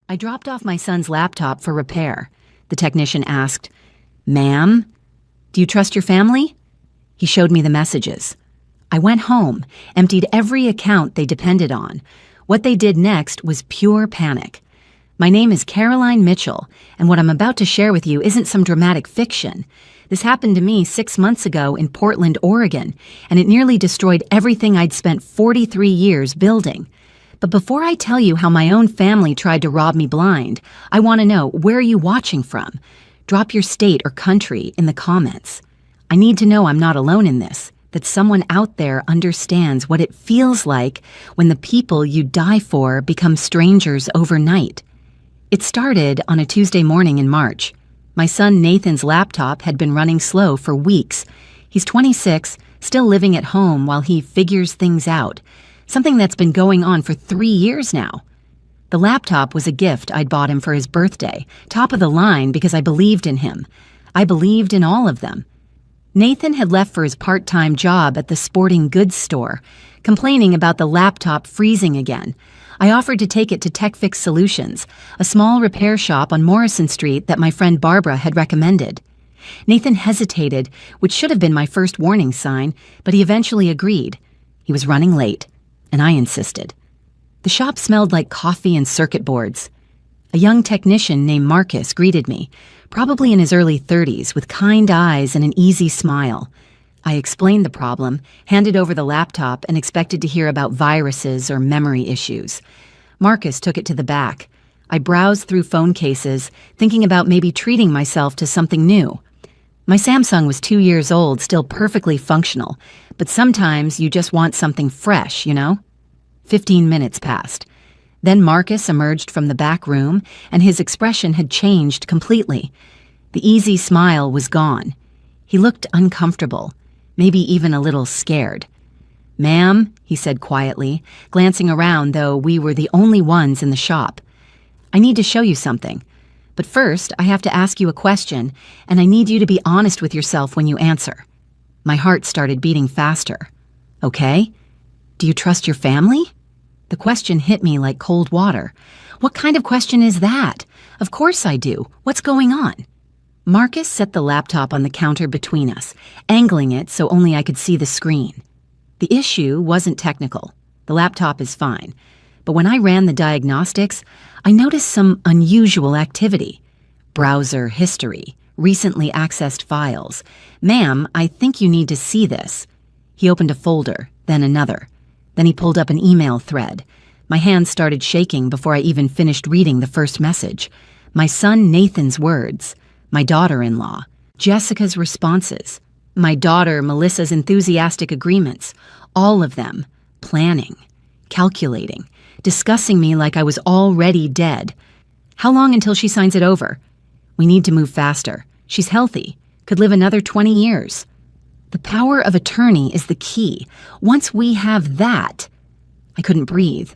I dropped off my son's laptop for repair. The technician asked, "Ma'am, do you trust your family?" He showed me the messages. I went home, emptied every account they depended on. What they did next was pure panic. My name is Caroline Mitchell, and what I'm about to share with you isn't some dramatic fiction. This happened to me 6 months ago in Portland, Oregon, and it nearly destroyed everything I'd spent 43 years building. But before I tell you how my own family tried to rob me blind, I want to know, where are you watching from? Drop your state or country in the comments. I need to know I'm not alone in this, that someone out there understands what it feels like when the people you die for become strangers overnight. It started on a Tuesday morning in March. My son Nathan's laptop had been running slow for weeks. He's 26, still living at home while he figures things out. Something that's been going on for 3 years now. The laptop was a gift I'd bought him for his birthday, top of the line because I believed in him. I believed in all of them. Nathan had left for his part-time job at the sporting goods store, complaining about the laptop freezing again. I offered to take it to TechFix Solutions, a small repair shop on Morrison Street that my friend Barbara had recommended. Nathan hesitated, which should have been my first warning sign, but he eventually agreed. He was running late, and I insisted. The shop smelled like coffee and circuit boards. A young technician named Marcus greeted me, probably in his early 30s, with kind eyes and an easy smile. I explained the problem, handed over the laptop, and expected to hear about viruses or memory issues. Marcus took it to the back. I browsed through phone cases, thinking about maybe treating myself to something new. My Samsung was 2 years old, still perfectly functional, but sometimes you just want something fresh, you know? 15 minutes passed. Then Marcus emerged from the back room, and his expression had changed completely. The easy smile was gone. He looked uncomfortable, maybe even a little scared. "Ma'am," he said quietly, glancing around though we were the only ones in the shop. "I need to show you something. But first, I have to ask you a question, and I need you to be honest with yourself when you answer." My heart started beating faster. "Okay. Do you trust your family?" The question hit me like cold water. What kind of question is that? Of course I do. What's going on? Marcus set the laptop on the counter between us, angling it so only I could see the screen. The issue wasn't technical. The laptop is fine. But when I ran the diagnostics, I noticed some unusual activity. Browser history, recently accessed files. "Ma'am, I think you need to see this." He opened a folder, then another. Then he pulled up an email thread. My hands started shaking before I even finished reading the first message. My son Nathan's words. My daughter-in-law. Jessica's responses. My daughter Melissa's enthusiastic agreements. All of them. Planning. Calculating. Discussing me like I was already dead. "How long until she signs it over?" "We need to move faster. She's healthy. Could live another 20 years. The power of attorney is the key. Once we have that... I couldn't breathe.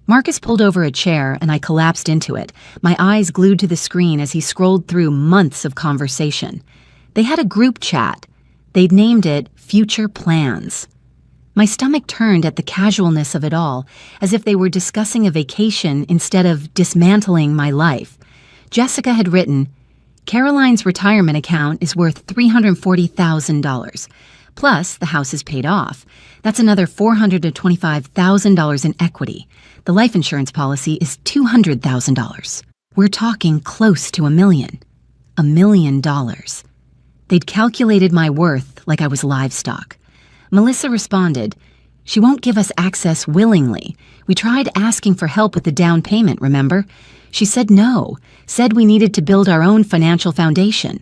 Marcus pulled over a chair and I collapsed into it, my eyes glued to the screen as he scrolled through months of conversation. They had a group chat. They'd named it Future Plans. My stomach turned at the casualness of it all, as if they were discussing a vacation instead of dismantling my life. Jessica had written, "Caroline's retirement account is worth $340,000. Plus, the house is paid off. That's another $425,000 in equity. The life insurance policy is $200,000. We're talking close to $1 million. $1 million. They'd calculated my worth like I was livestock. Melissa responded, "She won't give us access willingly. We tried asking for help with the down payment, remember? She said no, said we needed to build our own financial foundation."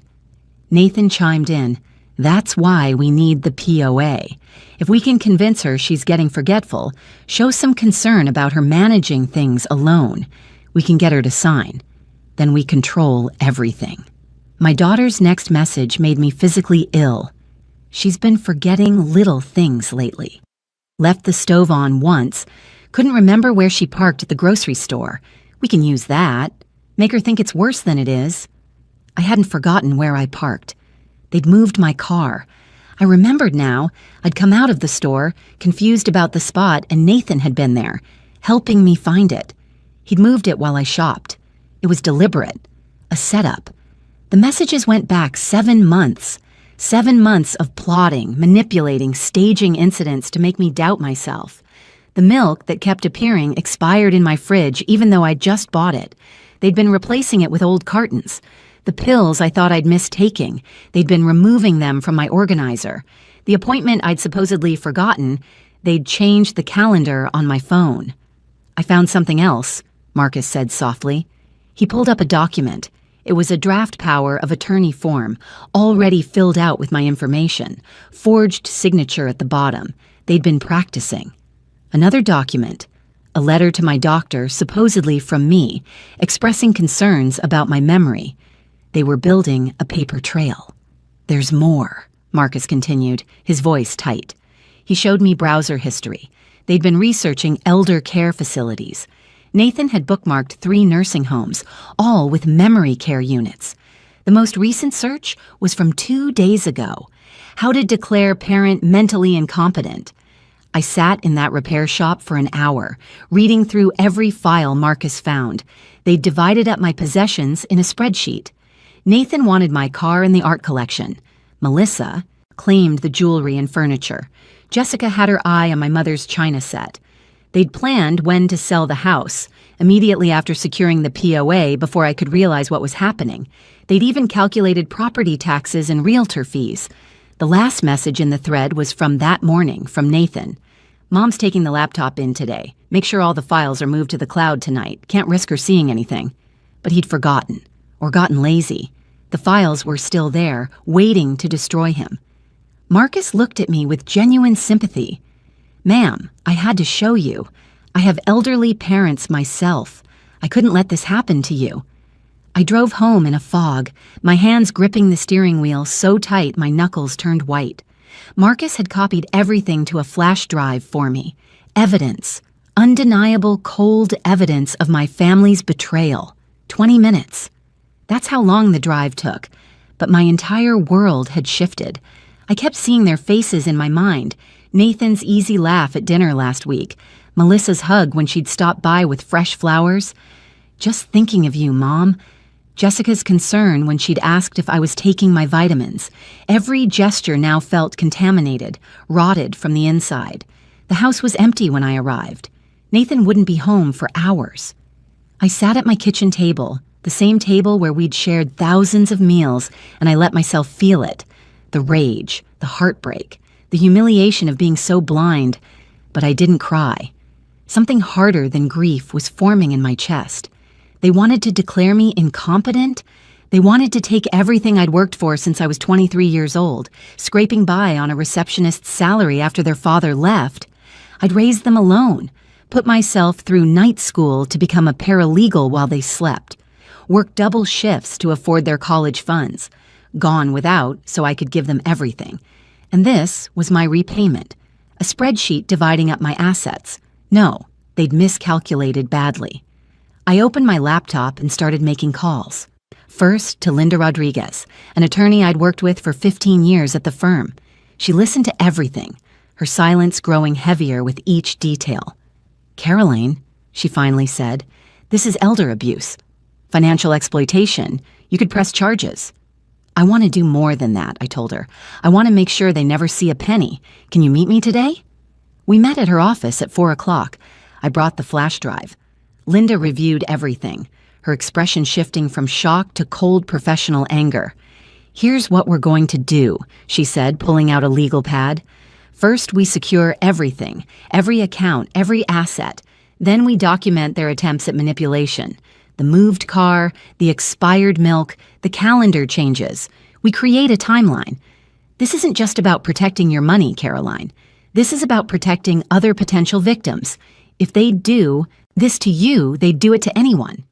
Nathan chimed in, "That's why we need the POA. If we can convince her she's getting forgetful, show some concern about her managing things alone, we can get her to sign. Then we control everything." My daughter's next message made me physically ill. She's been forgetting little things lately. Left the stove on once, couldn't remember where she parked at the grocery store. We can use that. Make her think it's worse than it is. I hadn't forgotten where I parked. They'd moved my car. I remembered now. I'd come out of the store, confused about the spot, and Nathan had been there, helping me find it. He'd moved it while I shopped. It was deliberate, a setup. The messages went back 7 months. 7 months of plotting, manipulating, staging incidents to make me doubt myself. The milk that kept appearing expired in my fridge even though I'd just bought it. They'd been replacing it with old cartons. The pills I thought I'd missed taking, they'd been removing them from my organizer. The appointment I'd supposedly forgotten, they'd changed the calendar on my phone. I found something else, Marcus said softly. He pulled up a document. It was a draft power of attorney form, already filled out with my information, forged signature at the bottom. They'd been practicing. Another document, a letter to my doctor, supposedly from me, expressing concerns about my memory. They were building a paper trail. There's more, Marcus continued, his voice tight. He showed me browser history. They'd been researching elder care facilities. Nathan had bookmarked 3 nursing homes, all with memory care units. The most recent search was from 2 days ago. How to declare parent mentally incompetent. I sat in that repair shop for an hour, reading through every file Marcus found. They'd divided up my possessions in a spreadsheet. Nathan wanted my car and the art collection. Melissa claimed the jewelry and furniture. Jessica had her eye on my mother's china set. They'd planned when to sell the house, immediately after securing the POA before I could realize what was happening. They'd even calculated property taxes and realtor fees. The last message in the thread was from that morning, from Nathan. Mom's taking the laptop in today. Make sure all the files are moved to the cloud tonight. Can't risk her seeing anything. But he'd forgotten, or gotten lazy. The files were still there, waiting to destroy him. Marcus looked at me with genuine sympathy. Ma'am, I had to show you. I have elderly parents myself. I couldn't let this happen to you. I drove home in a fog, my hands gripping the steering wheel so tight my knuckles turned white. Marcus had copied everything to a flash drive for me. Evidence. Undeniable, cold evidence of my family's betrayal. 20 minutes. That's how long the drive took. But my entire world had shifted. I kept seeing their faces in my mind. Nathan's easy laugh at dinner last week. Melissa's hug when she'd stopped by with fresh flowers. Just thinking of you, Mom. Jessica's concern when she'd asked if I was taking my vitamins. Every gesture now felt contaminated, rotted from the inside. The house was empty when I arrived. Nathan wouldn't be home for hours. I sat at my kitchen table, the same table where we'd shared thousands of meals, and I let myself feel it. The rage, the heartbreak, the humiliation of being so blind. But I didn't cry. Something harder than grief was forming in my chest. They wanted to declare me incompetent. They wanted to take everything I'd worked for since I was 23 years old, scraping by on a receptionist's salary after their father left. I'd raised them alone, put myself through night school to become a paralegal while they slept, worked double shifts to afford their college funds, gone without so I could give them everything. And this was my repayment, a spreadsheet dividing up my assets. No, they'd miscalculated badly. I opened my laptop and started making calls. First to Linda Rodriguez, an attorney I'd worked with for 15 years at the firm. She listened to everything, her silence growing heavier with each detail. Caroline, she finally said, this is elder abuse. Financial exploitation. You could press charges. I want to do more than that, I told her. I want to make sure they never see a penny. Can you meet me today? We met at her office at 4 o'clock. I brought the flash drive. Linda reviewed everything, her expression shifting from shock to cold professional anger. Here's what we're going to do, she said, pulling out a legal pad. First, we secure everything, every account, every asset. Then we document their attempts at manipulation. The moved car, the expired milk, the calendar changes. We create a timeline. This isn't just about protecting your money, Caroline. This is about protecting other potential victims. If they do this to you, they'd do it to anyone.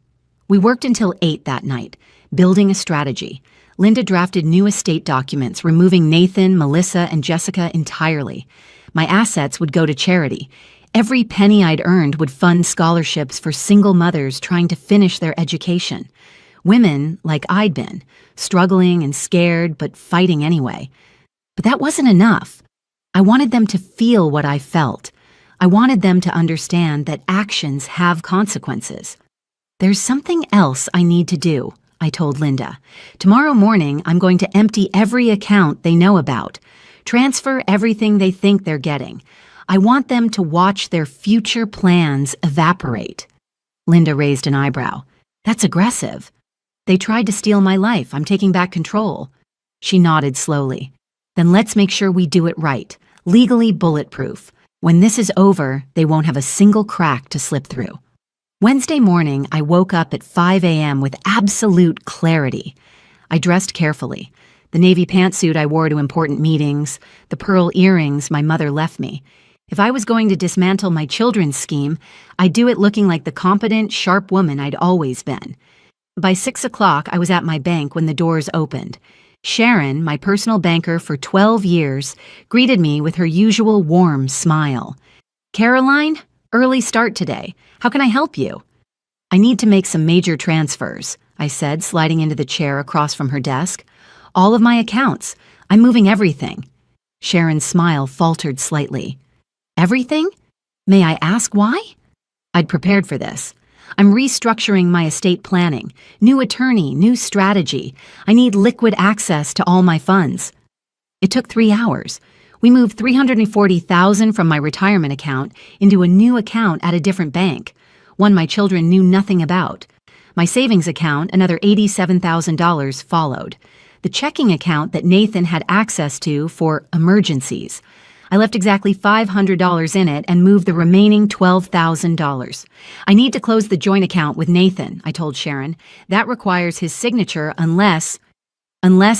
We worked until 8 that night, building a strategy. Linda drafted new estate documents, removing Nathan, Melissa, and Jessica entirely. My assets would go to charity. Every penny I'd earned would fund scholarships for single mothers trying to finish their education. Women like I'd been, struggling and scared, but fighting anyway. But that wasn't enough. I wanted them to feel what I felt. I wanted them to understand that actions have consequences. There's something else I need to do, I told Linda. Tomorrow morning, I'm going to empty every account they know about. Transfer everything they think they're getting. I want them to watch their future plans evaporate. Linda raised an eyebrow. That's aggressive. They tried to steal my life. I'm taking back control. She nodded slowly. Then let's make sure we do it right, legally bulletproof. When this is over, they won't have a single crack to slip through. Wednesday morning, I woke up at 5 a.m. with absolute clarity. I dressed carefully. The navy pantsuit I wore to important meetings, the pearl earrings my mother left me. If I was going to dismantle my children's scheme, I'd do it looking like the competent, sharp woman I'd always been. By 6 o'clock, I was at my bank when the doors opened. Sharon, my personal banker for 12 years, greeted me with her usual warm smile. Caroline, early start today. How can I help you? I need to make some major transfers, I said, sliding into the chair across from her desk. All of my accounts. I'm moving everything. Sharon's smile faltered slightly. Everything? May I ask why? I'd prepared for this. I'm restructuring my estate planning. New attorney, new strategy. I need liquid access to all my funds. It took 3 hours. We moved $340,000 from my retirement account into a new account at a different bank, one my children knew nothing about. My savings account, another $87,000, followed. The checking account that Nathan had access to for emergencies. I left exactly $500 in it and moved the remaining $12,000. I need to close the joint account with Nathan, I told Sharon. That requires his signature unless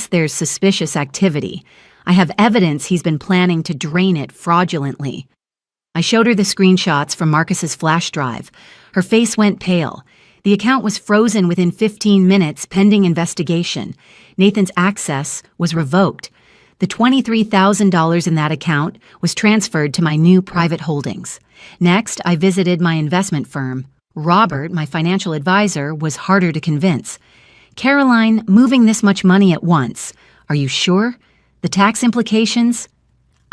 there's suspicious activity. I have evidence he's been planning to drain it fraudulently. I showed her the screenshots from Marcus's flash drive. Her face went pale. The account was frozen within 15 minutes pending investigation. Nathan's access was revoked. The $23,000 in that account was transferred to my new private holdings. Next, I visited my investment firm. Robert, my financial advisor, was harder to convince. Caroline, moving this much money at once. Are you sure? The tax implications?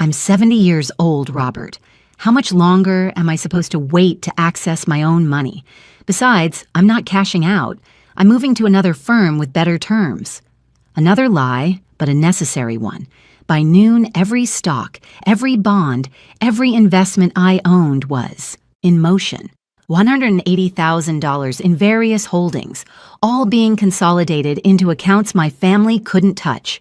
I'm 70 years old, Robert. How much longer am I supposed to wait to access my own money? Besides, I'm not cashing out. I'm moving to another firm with better terms. Another lie, but a necessary one. By noon, every stock, every bond, every investment I owned was in motion. $180,000 in various holdings, all being consolidated into accounts my family couldn't touch.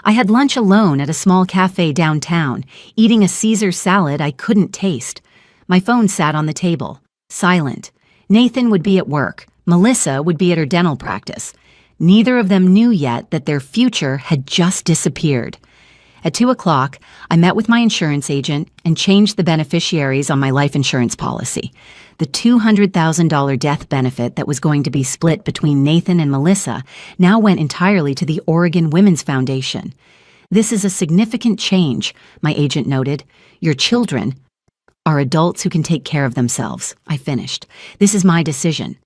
I had lunch alone at a small cafe downtown, eating a Caesar salad I couldn't taste. My phone sat on the table, silent. Nathan would be at work. Melissa would be at her dental practice. Neither of them knew yet that their future had just disappeared. At 2 o'clock, I met with my insurance agent and changed the beneficiaries on my life insurance policy. The $200,000 death benefit that was going to be split between Nathan and Melissa now went entirely to the Oregon Women's Foundation. This is a significant change, my agent noted. Your children are adults who can take care of themselves, I finished. This is my decision.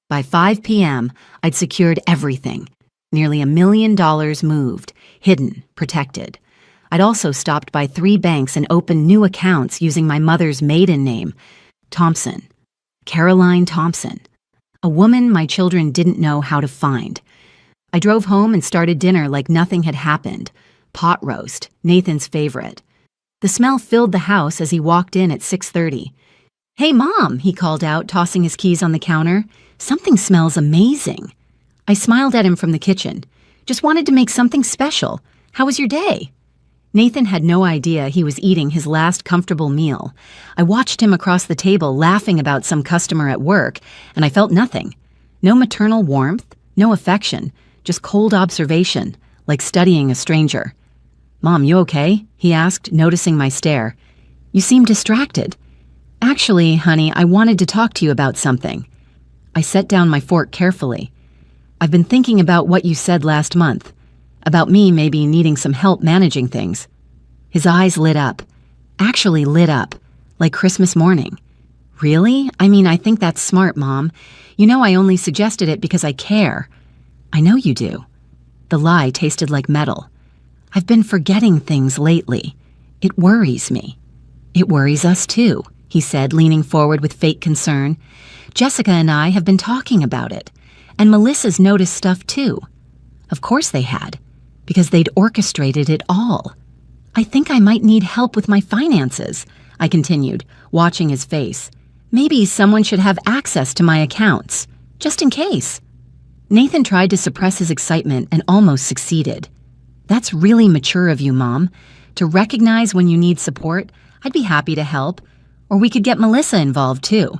By 5 p.m., I'd secured everything. Nearly $1 million moved, hidden, protected. I'd also stopped by 3 banks and opened new accounts using my mother's maiden name, Thompson. Caroline Thompson. A woman my children didn't know how to find. I drove home and started dinner like nothing had happened. Pot roast, Nathan's favorite. The smell filled the house as he walked in at 6:30. Hey, Mom, he called out, tossing his keys on the counter. Something smells amazing. I smiled at him from the kitchen. Just wanted to make something special. How was your day? Nathan had no idea he was eating his last comfortable meal. I watched him across the table laughing about some customer at work, and I felt nothing. No maternal warmth, no affection, just cold observation, like studying a stranger. Mom, you okay? He asked, noticing my stare. You seem distracted. Actually, honey, I wanted to talk to you about something. I set down my fork carefully. I've been thinking about what you said last month. About me maybe needing some help managing things. His eyes lit up. Actually lit up. Like Christmas morning. Really? I mean, I think that's smart, Mom. You know I only suggested it because I care. I know you do. The lie tasted like metal. I've been forgetting things lately. It worries me. It worries us too. he said, leaning forward with fake concern. Jessica and I have been talking about it, and Melissa's noticed stuff too. Of course they had, because they'd orchestrated it all. I think I might need help with my finances, I continued, watching his face. Maybe someone should have access to my accounts, just in case. Nathan tried to suppress his excitement and almost succeeded. That's really mature of you, Mom. To recognize when you need support, I'd be happy to help, or we could get Melissa involved too.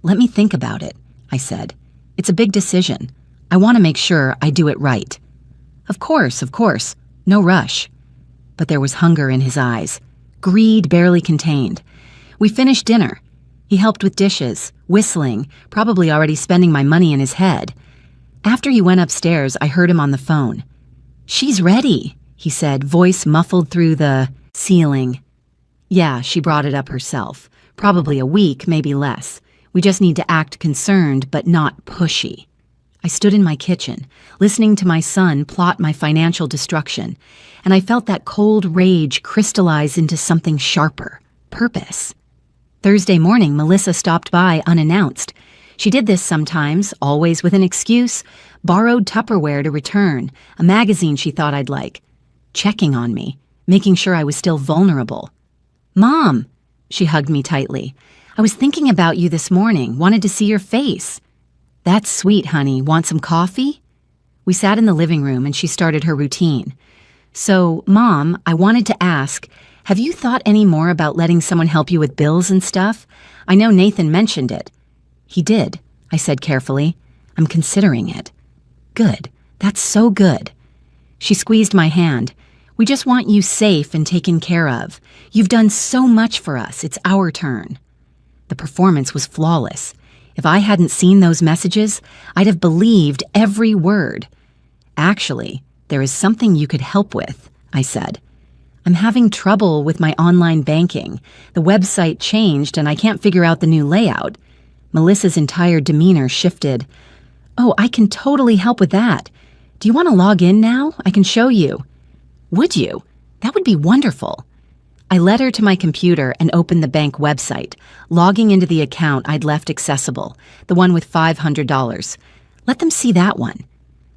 Let me think about it, I said. It's a big decision. I want to make sure I do it right. Of course, no rush. But there was hunger in his eyes, greed barely contained. We finished dinner. He helped with dishes, whistling, probably already spending my money in his head. After he went upstairs, I heard him on the phone. She's ready, he said, voice muffled through the ceiling. Yeah, she brought it up herself. Probably a week, maybe less. We just need to act concerned, but not pushy. I stood in my kitchen, listening to my son plot my financial destruction, and I felt that cold rage crystallize into something sharper, purpose. Thursday morning, Melissa stopped by unannounced. She did this sometimes, always with an excuse, borrowed Tupperware to return, a magazine she thought I'd like, checking on me, making sure I was still vulnerable. Mom, she hugged me tightly. I was thinking about you this morning, wanted to see your face. That's sweet, honey. Want some coffee? We sat in the living room and she started her routine. So, Mom, I wanted to ask, have you thought any more about letting someone help you with bills and stuff? I know Nathan mentioned it. He did, I said carefully. I'm considering it. Good. That's so good. She squeezed my hand. We just want you safe and taken care of. You've done so much for us. It's our turn. The performance was flawless. If I hadn't seen those messages, I'd have believed every word. Actually, there is something you could help with, I said. I'm having trouble with my online banking. The website changed and I can't figure out the new layout. Melissa's entire demeanor shifted. Oh, I can totally help with that. Do you want to log in now? I can show you. Would you? That would be wonderful. I led her to my computer and opened the bank website, logging into the account I'd left accessible, the one with $500. Let them see that one.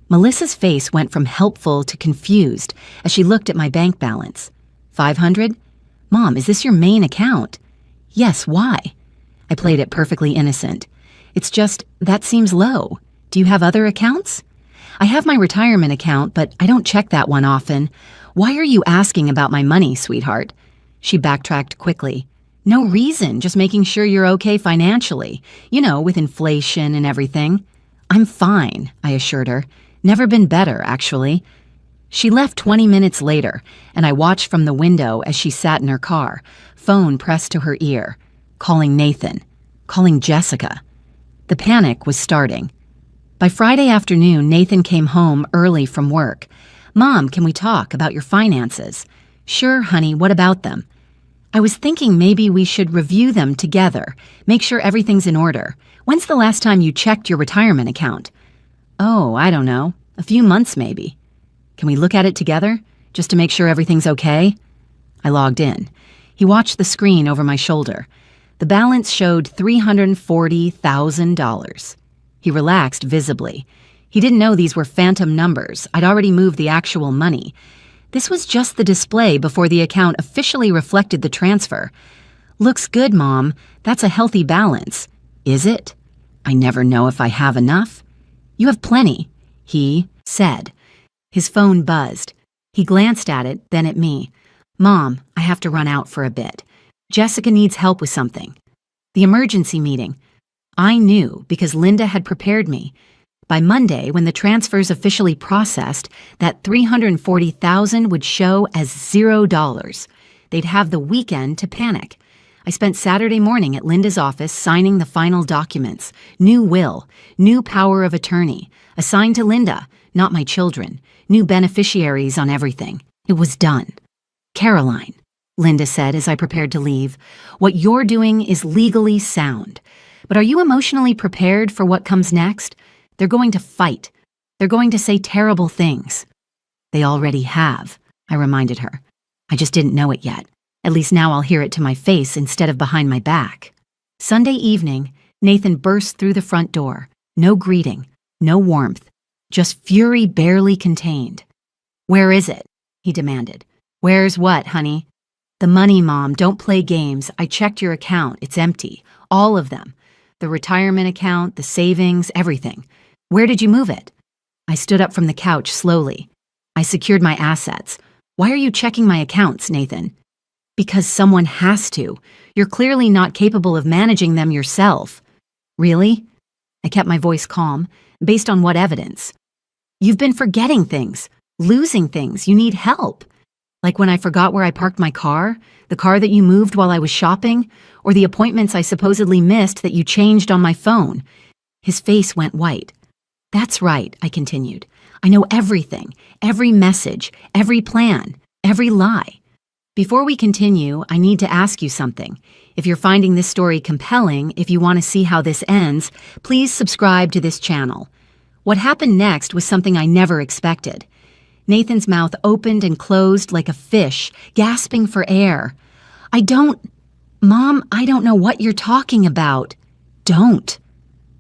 Melissa's face went from helpful to confused as she looked at my bank balance. 500? Mom, is this your main account? Yes, why? I played it perfectly innocent. It's just, that seems low. Do you have other accounts? I have my retirement account, but I don't check that one often. Why are you asking about my money, sweetheart? She backtracked quickly. No reason, just making sure you're okay financially. You know, with inflation and everything. I'm fine, I assured her. Never been better, actually. She left 20 minutes later, and I watched from the window as she sat in her car, phone pressed to her ear, calling Nathan, calling Jessica. The panic was starting. By Friday afternoon, Nathan came home early from work. Mom, can we talk about your finances? Sure, honey, what about them? I was thinking maybe we should review them together, make sure everything's in order. When's the last time you checked your retirement account? Oh, I don't know. A few months maybe. Can we look at it together, just to make sure everything's okay? I logged in. He watched the screen over my shoulder. The balance showed $340,000. He relaxed visibly. He didn't know these were phantom numbers. I'd already moved the actual money. This was just the display before the account officially reflected the transfer. Looks good, Mom. That's a healthy balance. Is it? I never know if I have enough. You have plenty, he said. His phone buzzed. He glanced at it, then at me. Mom, I have to run out for a bit. Jessica needs help with something. The emergency meeting. I knew because Linda had prepared me. By Monday, when the transfers officially processed, that $340,000 would show as $0. They'd have the weekend to panic. I spent Saturday morning at Linda's office signing the final documents. New will, new power of attorney, assigned to Linda, not my children, new beneficiaries on everything. It was done. Caroline, Linda said as I prepared to leave, what you're doing is legally sound. But are you emotionally prepared for what comes next? They're going to fight. They're going to say terrible things. They already have, I reminded her. I just didn't know it yet. At least now I'll hear it to my face instead of behind my back. Sunday evening, Nathan burst through the front door. No greeting, no warmth, just fury barely contained. "Where is it?" he demanded. "Where's what, honey?" "The money, Mom. Don't play games. I checked your account. It's empty. All of them. The retirement account, the savings, everything. Where did you move it?" I stood up from the couch slowly. "I secured my assets. Why are you checking my accounts, Nathan?" "Because someone has to. You're clearly not capable of managing them yourself." "Really?" I kept my voice calm. "Based on what evidence?" "You've been forgetting things, losing things. You need help. Like when I forgot where I parked my car, the car that you moved while I was shopping, or the appointments I supposedly missed that you changed on my phone." His face went white. "That's right," I continued. "I know everything, every message, every plan, every lie. Before we continue, I need to ask you something. If you're finding this story compelling, if you want to see how this ends, please subscribe to this channel." What happened next was something I never expected. Nathan's mouth opened and closed like a fish, gasping for air. Mom, I don't know what you're talking about." "Don't."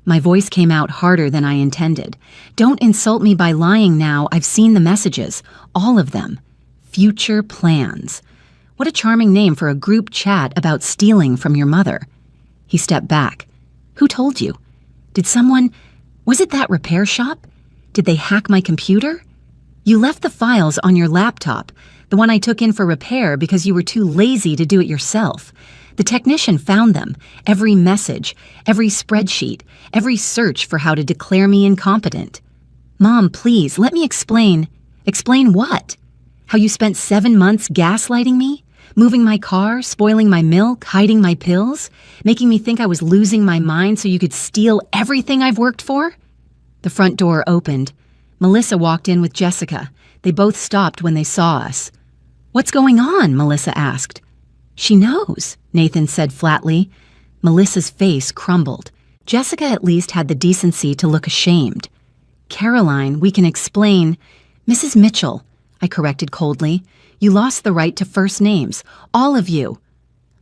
My voice came out harder than I intended. "Don't insult me by lying now. I've seen the messages. All of them. Future plans. What a charming name for a group chat about stealing from your mother." He stepped back. "Who told you? Was it that repair shop? Did they hack my computer? You left the files on your laptop, the one I took in for repair because you were too lazy to do it yourself. The technician found them, every message, every spreadsheet, every search for how to declare me incompetent." "Mom, please, let me explain." "Explain what? How you spent 7 months gaslighting me? Moving my car, spoiling my milk, hiding my pills, making me think I was losing my mind so you could steal everything I've worked for?" The front door opened. Melissa walked in with Jessica. They both stopped when they saw us. "What's going on?" Melissa asked. "She knows," Nathan said flatly. Melissa's face crumbled. Jessica at least had the decency to look ashamed. "Caroline, we can explain." "Mrs. Mitchell," I corrected coldly. "You lost the right to first names. All of you."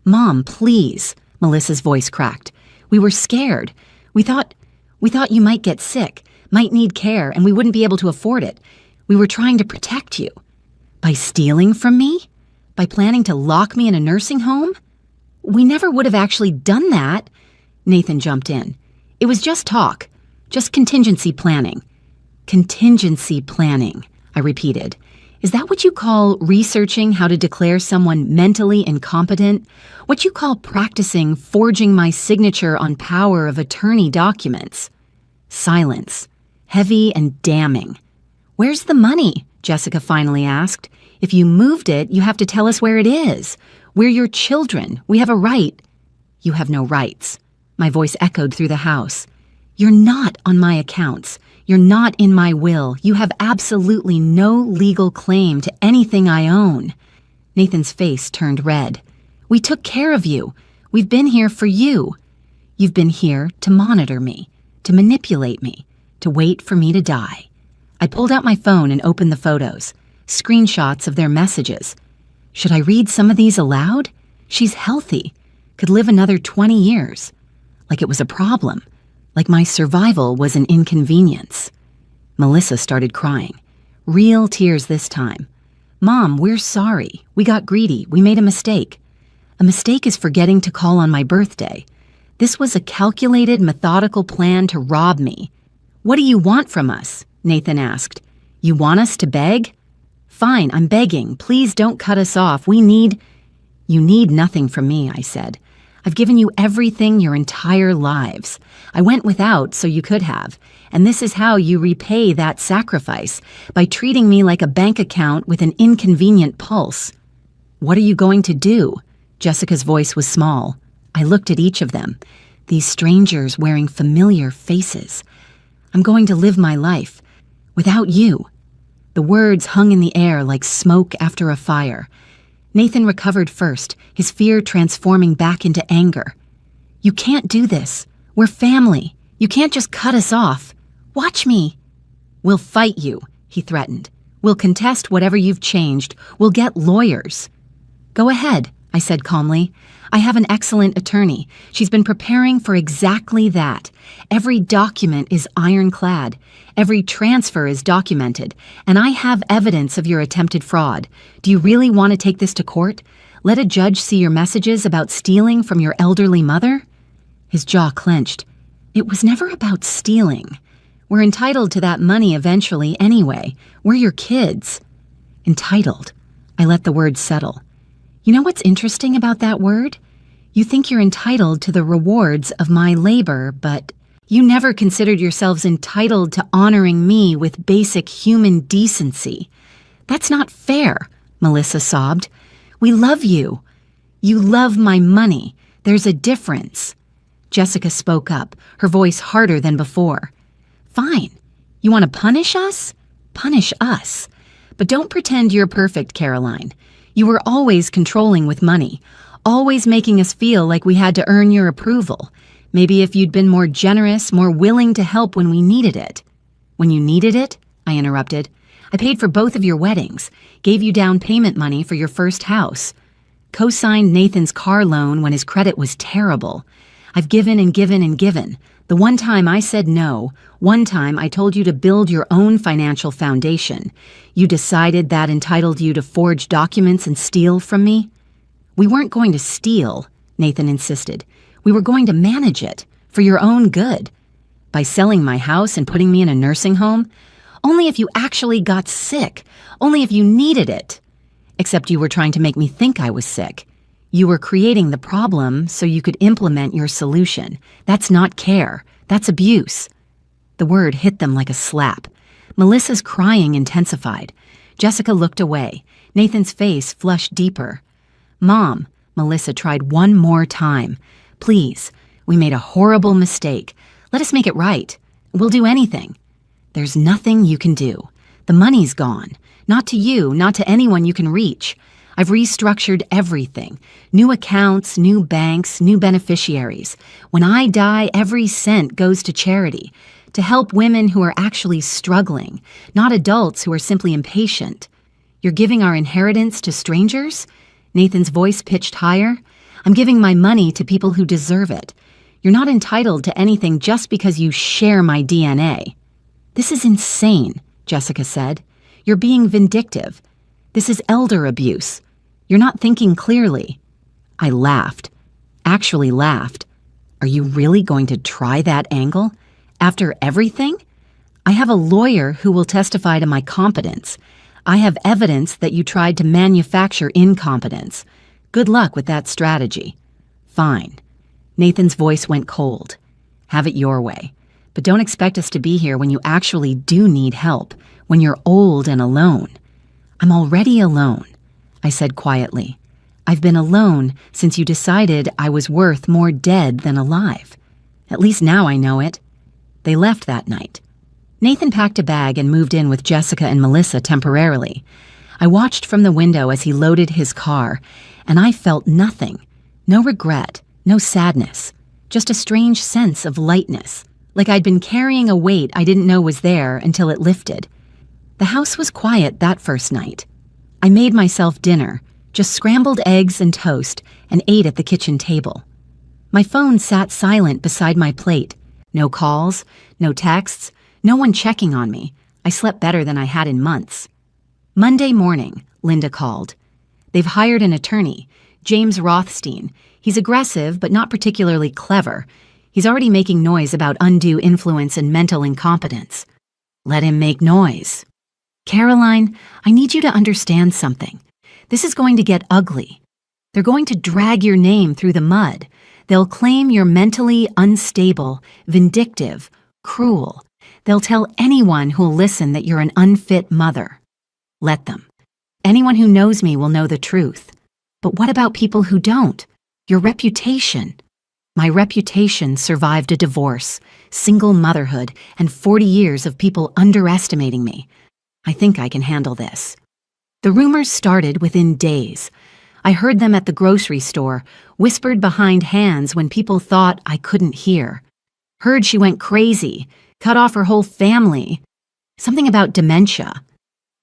"Mom, please," Melissa's voice cracked. "We were scared. We thought you might get sick, might need care, and we wouldn't be able to afford it. We were trying to protect you." "By stealing from me? By planning to lock me in a nursing home?" "We never would have actually done that." Nathan jumped in. "It was just talk. Just contingency planning." "Contingency planning," I repeated. "Is that what you call researching how to declare someone mentally incompetent? What you call practicing forging my signature on power of attorney documents?" Silence. Heavy and damning. "Where's the money?" Jessica finally asked. "If you moved it, you have to tell us where it is. We're your children. We have a right." "You have no rights." My voice echoed through the house. "You're not on my accounts. You're not in my will. You have absolutely no legal claim to anything I own." Nathan's face turned red. "We took care of you. We've been here for you. You've been here to monitor me, to manipulate me, to wait for me to die." I pulled out my phone and opened the photos, screenshots of their messages. Should I read some of these aloud? She's healthy, could live another 20 years. Like it was a problem, like my survival was an inconvenience. Melissa started crying, real tears this time. "Mom, we're sorry. We got greedy. We made a mistake." "A mistake is forgetting to call on my birthday. This was a calculated, methodical plan to rob me." "What do you want from us?" Nathan asked. "You want us to beg?" "Fine, I'm begging. Please don't cut us off. You need nothing from me," I said. "I've given you everything your entire lives. I went without so you could have, and this is how you repay that sacrifice, by treating me like a bank account with an inconvenient pulse." "What are you going to do?" Jessica's voice was small. I looked at each of them, these strangers wearing familiar faces. "I'm going to live my life. Without you." The words hung in the air like smoke after a fire. Nathan recovered first, his fear transforming back into anger. "You can't do this. We're family. You can't just cut us off. Watch me." "We'll fight you," he threatened. "We'll contest whatever you've changed. We'll get lawyers." "Go ahead," I said calmly. I have an excellent attorney. She's been preparing for exactly that. Every document is ironclad. Every transfer is documented. And I have evidence of your attempted fraud. Do you really want to take this to court? Let a judge see your messages about stealing from your elderly mother? His jaw clenched. It was never about stealing. We're entitled to that money eventually anyway. We're your kids. Entitled. I let the word settle. You know what's interesting about that word? You think you're entitled to the rewards of my labor, but you never considered yourselves entitled to honoring me with basic human decency. That's not fair, Melissa sobbed. We love you. You love my money. There's a difference. Jessica spoke up, her voice harder than before. Fine. You want to punish us? Punish us. But don't pretend you're perfect, Caroline. You were always controlling with money, always making us feel like we had to earn your approval. Maybe if you'd been more generous, more willing to help when we needed it. When you needed it? I interrupted. I paid for both of your weddings, gave you down payment money for your first house, co-signed Nathan's car loan when his credit was terrible. I've given and given and given. The one time I said no, one time I told you to build your own financial foundation. You decided that entitled you to forge documents and steal from me? We weren't going to steal, Nathan insisted. We were going to manage it, for your own good. By selling my house and putting me in a nursing home? Only if you actually got sick. Only if you needed it. Except you were trying to make me think I was sick. You were creating the problem so you could implement your solution. That's not care. That's abuse. The word hit them like a slap. Melissa's crying intensified. Jessica looked away. Nathan's face flushed deeper. Mom, Melissa tried one more time. Please, we made a horrible mistake. Let us make it right. We'll do anything. There's nothing you can do. The money's gone. Not to you, not to anyone you can reach. I've restructured everything. New accounts, new banks, new beneficiaries. When I die, every cent goes to charity, to help women who are actually struggling, not adults who are simply impatient. You're giving our inheritance to strangers? Nathan's voice pitched higher. I'm giving my money to people who deserve it. You're not entitled to anything just because you share my DNA. This is insane, Jessica said. You're being vindictive. This is elder abuse. You're not thinking clearly. I laughed. Actually laughed. Are you really going to try that angle? After everything? I have a lawyer who will testify to my competence. I have evidence that you tried to manufacture incompetence. Good luck with that strategy. Fine. Nathan's voice went cold. Have it your way. But don't expect us to be here when you actually do need help, when you're old and alone. I'm already alone, I said quietly. I've been alone since you decided I was worth more dead than alive. At least now I know it. They left that night. Nathan packed a bag and moved in with Jessica and Melissa temporarily. I watched from the window as he loaded his car, and I felt nothing. No regret, no sadness, just a strange sense of lightness, like I'd been carrying a weight I didn't know was there until it lifted. The house was quiet that first night. I made myself dinner, just scrambled eggs and toast, and ate at the kitchen table. My phone sat silent beside my plate. No calls, no texts, no one checking on me. I slept better than I had in months. Monday morning, Linda called. They've hired an attorney, James Rothstein. He's aggressive, but not particularly clever. He's already making noise about undue influence and mental incompetence. Let him make noise. Caroline, I need you to understand something. This is going to get ugly. They're going to drag your name through the mud. They'll claim you're mentally unstable, vindictive, cruel. They'll tell anyone who'll listen that you're an unfit mother. Let them. Anyone who knows me will know the truth. But what about people who don't? Your reputation. My reputation survived a divorce, single motherhood, and 40 years of people underestimating me. I think I can handle this. The rumors started within days. I heard them at the grocery store, whispered behind hands when people thought I couldn't hear. Heard she went crazy, cut off her whole family. Something about dementia.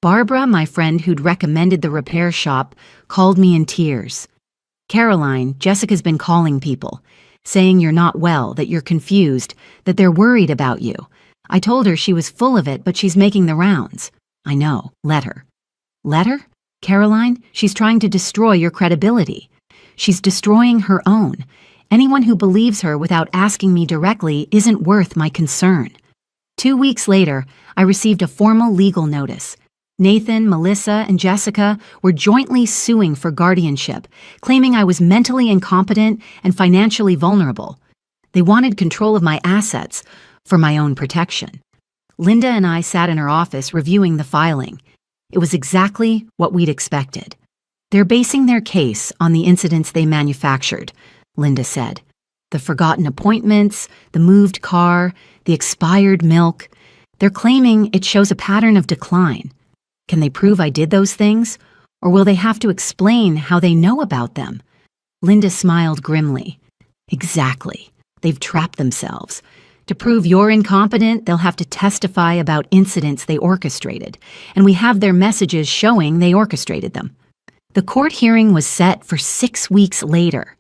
Barbara, my friend who'd recommended the repair shop, called me in tears. Caroline, Jessica's been calling people, saying you're not well, that you're confused, that they're worried about you. I told her she was full of it, but she's making the rounds. I know. Let her. Let her? Caroline, she's trying to destroy your credibility. She's destroying her own. Anyone who believes her without asking me directly isn't worth my concern. 2 weeks later, I received a formal legal notice. Nathan, Melissa, and Jessica were jointly suing for guardianship, claiming I was mentally incompetent and financially vulnerable. They wanted control of my assets for my own protection. Linda and I sat in her office reviewing the filing. It was exactly what we'd expected. They're basing their case on the incidents they manufactured, Linda said. The forgotten appointments, the moved car, the expired milk. They're claiming it shows a pattern of decline. Can they prove I did those things? Or will they have to explain how they know about them? Linda smiled grimly. Exactly. They've trapped themselves. To prove you're incompetent, they'll have to testify about incidents they orchestrated, and we have their messages showing they orchestrated them. The court hearing was set for 6 weeks later.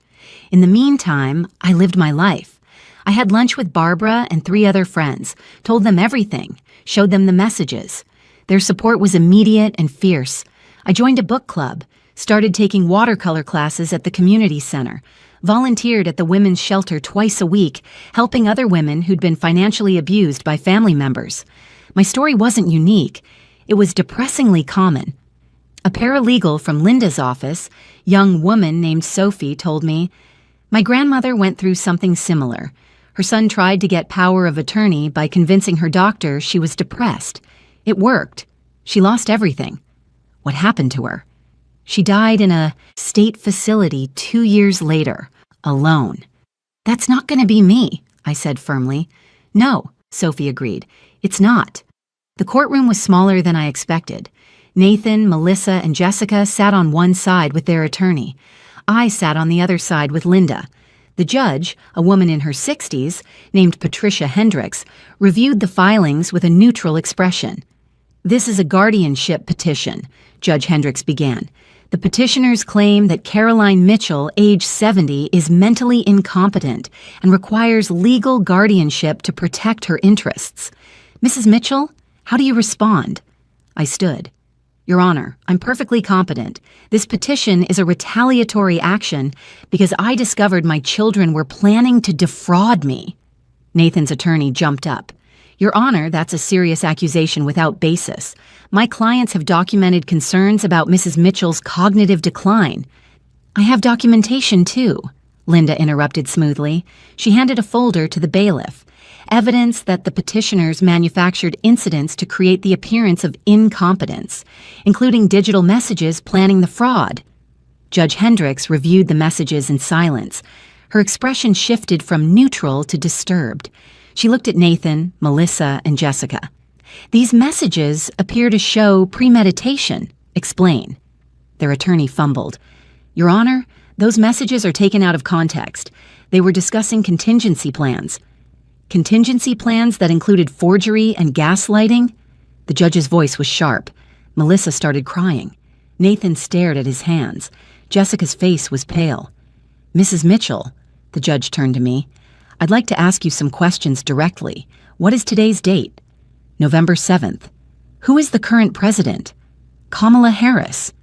In the meantime, I lived my life. I had lunch with Barbara and 3 other friends, told them everything, showed them the messages. Their support was immediate and fierce. I joined a book club, started taking watercolor classes at the community center, volunteered at the women's shelter twice a week, helping other women who'd been financially abused by family members. My story wasn't unique. It was depressingly common. A paralegal from Linda's office, young woman named Sophie, told me, "My grandmother went through something similar. Her son tried to get power of attorney by convincing her doctor she was depressed. It worked. She lost everything. What happened to her? She died in a state facility 2 years later, alone." "That's not going to be me," I said firmly. "No," Sophie agreed. "It's not." The courtroom was smaller than I expected. Nathan, Melissa, and Jessica sat on one side with their attorney. I sat on the other side with Linda. The judge, a woman in her 60s, named Patricia Hendricks, reviewed the filings with a neutral expression. "This is a guardianship petition," Judge Hendricks began. "The petitioners claim that Caroline Mitchell, age 70, is mentally incompetent and requires legal guardianship to protect her interests. Mrs. Mitchell, how do you respond?" I stood. "Your Honor, I'm perfectly competent. This petition is a retaliatory action because I discovered my children were planning to defraud me." Nathan's attorney jumped up. "Your Honor, that's a serious accusation without basis. My clients have documented concerns about Mrs. Mitchell's cognitive decline." "I have documentation, too," Linda interrupted smoothly. She handed a folder to the bailiff. "Evidence that the petitioners manufactured incidents to create the appearance of incompetence, including digital messages planning the fraud." Judge Hendricks reviewed the messages in silence. Her expression shifted from neutral to disturbed. She looked at Nathan, Melissa, and Jessica. "These messages appear to show premeditation. Explain." Their attorney fumbled. "Your Honor, those messages are taken out of context. They were discussing contingency plans." "Contingency plans that included forgery and gaslighting?" The judge's voice was sharp. Melissa started crying. Nathan stared at his hands. Jessica's face was pale. "Mrs. Mitchell," the judge turned to me, "I'd like to ask you some questions directly. What is today's date?" "November 7th. Who is the current president?" "Kamala Harris."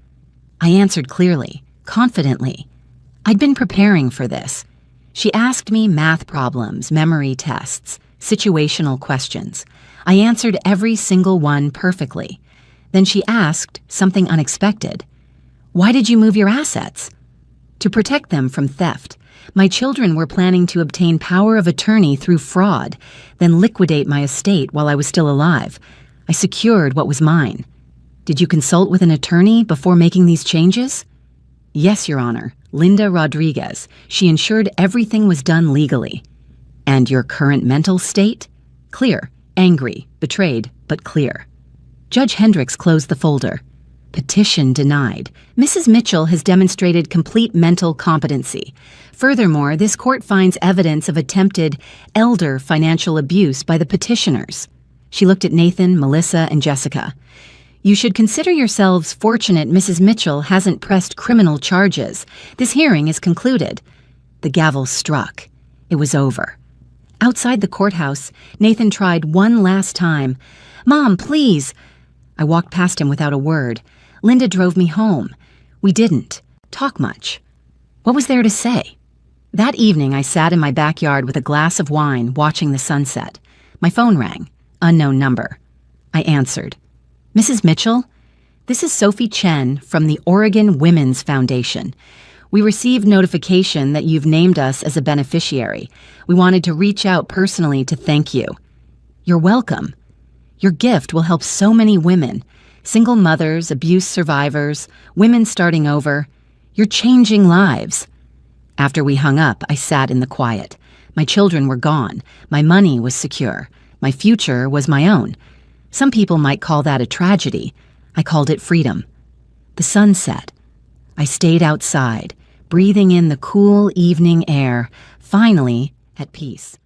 I answered clearly, confidently. I'd been preparing for this. She asked me math problems, memory tests, situational questions. I answered every single one perfectly. Then she asked something unexpected. "Why did you move your assets?" "To protect them from theft. My children were planning to obtain power of attorney through fraud, then liquidate my estate while I was still alive. I secured what was mine." "Did you consult with an attorney before making these changes?" "Yes, Your Honor. Linda Rodriguez. She ensured everything was done legally." "And your current mental state?" "Clear. Angry. Betrayed, but clear." Judge Hendricks closed the folder. "Petition denied. Mrs. Mitchell has demonstrated complete mental competency. Furthermore, this court finds evidence of attempted elder financial abuse by the petitioners." She looked at Nathan, Melissa, and Jessica. You should consider yourselves fortunate Mrs. Mitchell hasn't pressed criminal charges. This hearing is concluded. The gavel struck. It was over. Outside the courthouse, Nathan tried one last time. "Mom, please." I walked past him without a word. Linda drove me home. We didn't talk much. What was there to say? That evening, I sat in my backyard with a glass of wine, watching the sunset. My phone rang. Unknown number. I answered. "Mrs. Mitchell? This is Sophie Chen from the Oregon Women's Foundation. We received notification that you've named us as a beneficiary. We wanted to reach out personally to thank you." "You're welcome. Your gift will help so many women. Single mothers, abuse survivors, women starting over. You're changing lives." After we hung up, I sat in the quiet. My children were gone. My money was secure. My future was my own. Some people might call that a tragedy. I called it freedom. The sun set. I stayed outside, breathing in the cool evening air, finally at peace.